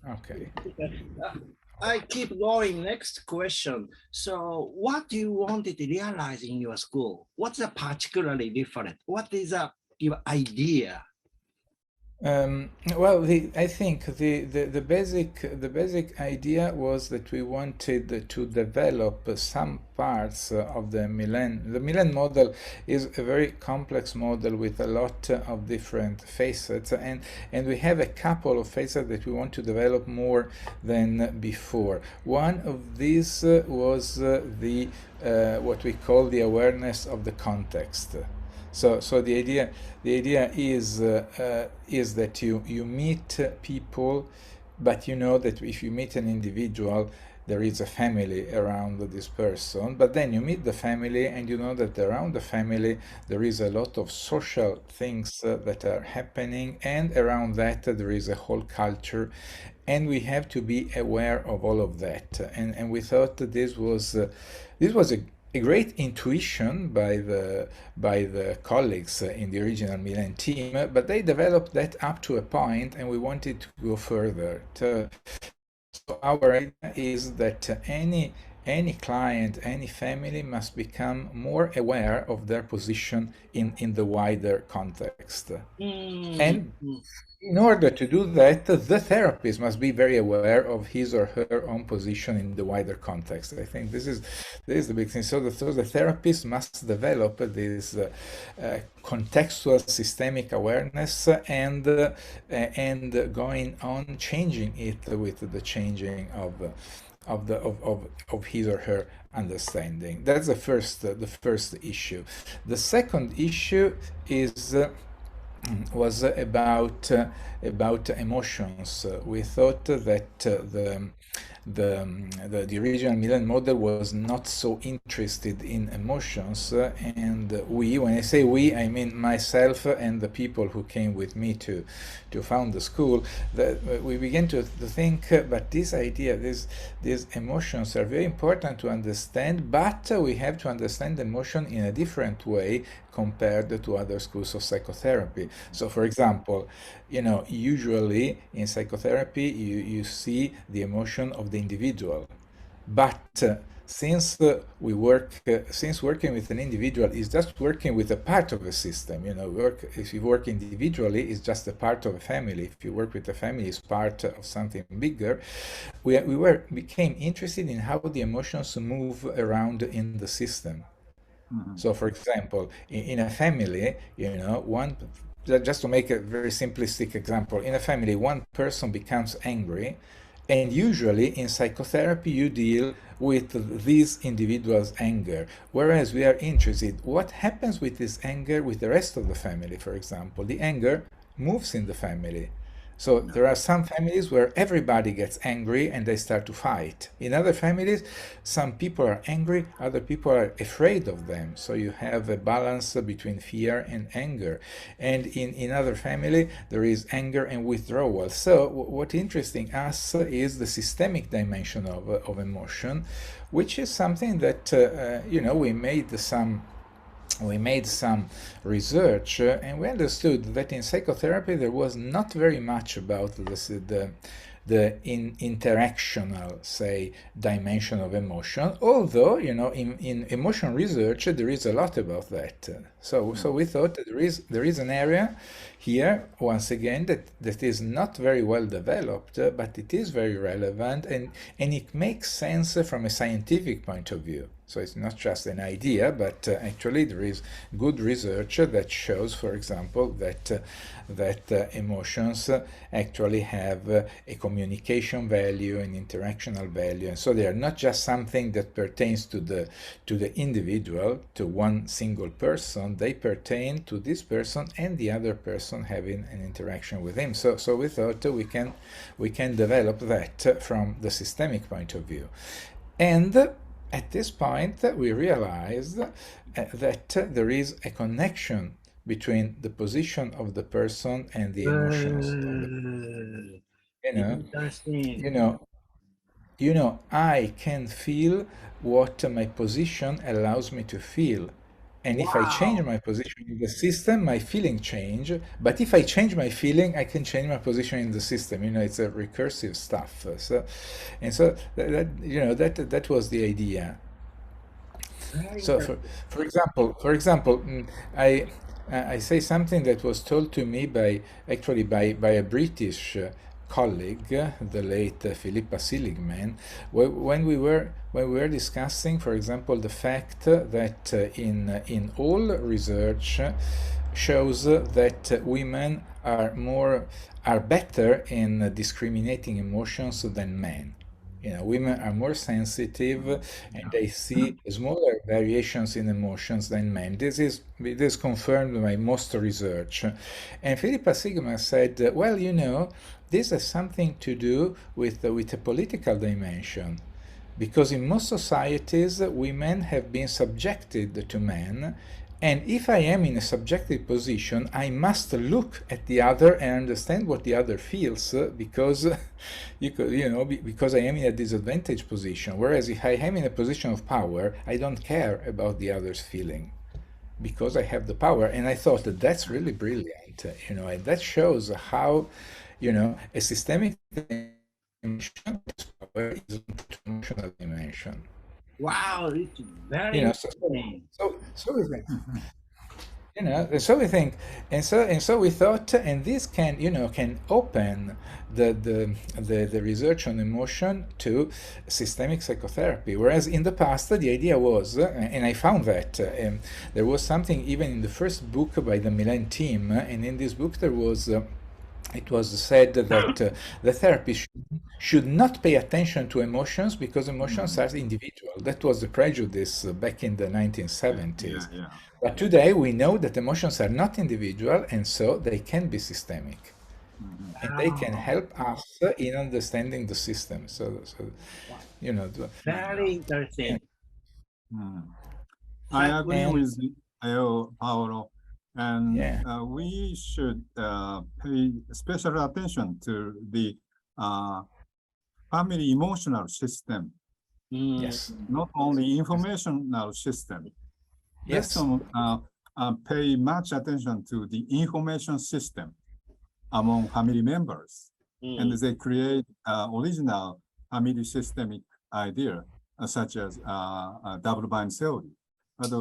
Okay. I keep going. Next question. So, what do you wanted to realize in your school? What's the particularly different? What is your idea? Well, I think the basic idea was that we wanted to develop some parts of the Milan. The Milan model is a very complex model with a lot of different facets, and we have a couple of facets that we want to develop more than before. One of these was the what we call the awareness of the context. So the idea is that you meet people, but you know that if you meet an individual, there is a family around this person. But then you meet the family, and you know that around the family there is a lot of social things that are happening, and around that there is a whole culture, and we have to be aware of all of that. And we thought that this was a great intuition by the colleagues in the original Milan team, but they developed that up to a point, and we wanted to go further. So our idea is that any client, any family must become more aware of their position in the wider context. Mm, And in order to do that, the therapist must be very aware of his or her own position in the wider context. I think this is the big thing. So the therapist must develop this contextual systemic awareness, and going on changing it with the changing of his or her understanding. That's the first issue. The second issue is was about emotions. We thought that the original Milan model was not so interested in emotions, and when I say we, I mean myself and the people who came with me to found the school. That we began to think, but this idea, these emotions are very important to understand, but we have to understand emotion in a different way compared to other schools of psychotherapy. So, for example, usually in psychotherapy, you see the emotion of the individual. But since working with an individual is just working with a part of a system, if you work individually, it's just a part of a family. If you work with a family, it's part of something bigger. We became interested in how the emotions move around in the system. mhm. So, for example, in a family, just to make a very simplistic example, in a family, one person becomes angry, and usually in psychotherapy, you deal with this individual's anger. Whereas we are interested, what happens with this anger with the rest of the family, for example? The anger moves in the family. So there are some families where everybody gets angry and they start to fight. In other families, some people are angry, other people are afraid of them. So you have a balance between fear and anger. And in other family, there is anger and withdrawal. So what interesting us is the systemic dimension of emotion, which is something that we made some research, and we understood that in psychotherapy there was not very much about the interactional, say, dimension of emotion, although in emotion research there is a lot about that. So we thought that there is an area here, once again, that is not very well developed, but it is very relevant, and it makes sense from a scientific point of view. So it's not just an idea, but actually there is good research that shows, for example, that emotions actually have a communication value, an interactional value, and so they are not just something that pertains to the individual, to one single person. They pertain to this person and the other person having an interaction with him. So we thought we can develop that from the systemic point of view, and at this point, we realized that there is a connection between the position of the person and the emotions of the. You know, Interesting. you know, I can feel what my position allows me to feel, And if I change my position in the system, my feeling change. But if I change my feeling, I can change my position in the system. You know, it's a recursive stuff. So that was the idea. Very So interesting. for example, I say something that was told to me by a British colleague, the late Philippa Seligman, when we were discussing, for example, the fact that in all research shows that women are better in discriminating emotions than men. You know, women are more sensitive and they see smaller variations in emotions than men. This is confirmed by most research. And Philippa Sigma said, well, you know, this has something to do with a political dimension. Because in most societies, women have been subjected to men, and if I am in a subjective position, I must look at the other and understand what the other feels, because because I am in a disadvantaged position. Whereas if I am in a position of power, I don't care about the other's feeling, because I have the power. And I thought that that's really brilliant, and that shows how, a systemic dimension is an emotional dimension. Wow, it's very You know, so interesting. so so we think, so we think, and so we thought, and this can open the research on emotion to systemic psychotherapy. Whereas in the past, the idea was, and I found that there was something even in the first book by the Milan team, and in this book there was. It was said that the therapist should not pay attention to emotions because emotions are individual. That was the prejudice back in the 1970s. Yeah. But today we know that emotions are not individual, and so they can be systemic. And they can help us in understanding the system. So Very interesting. I agree And- with Paolo, and Yeah. we should pay special attention to the family emotional system, Yes. not only informational system. Yes. Let's pay much attention to the information system among family members, and they create original family systemic idea, such as double bind theory. But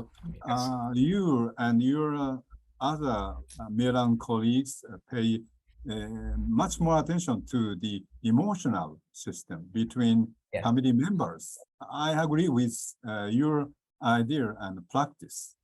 you and your other Milan colleagues pay much more attention to the emotional system between Yeah. family members. I agree with your idea and practice.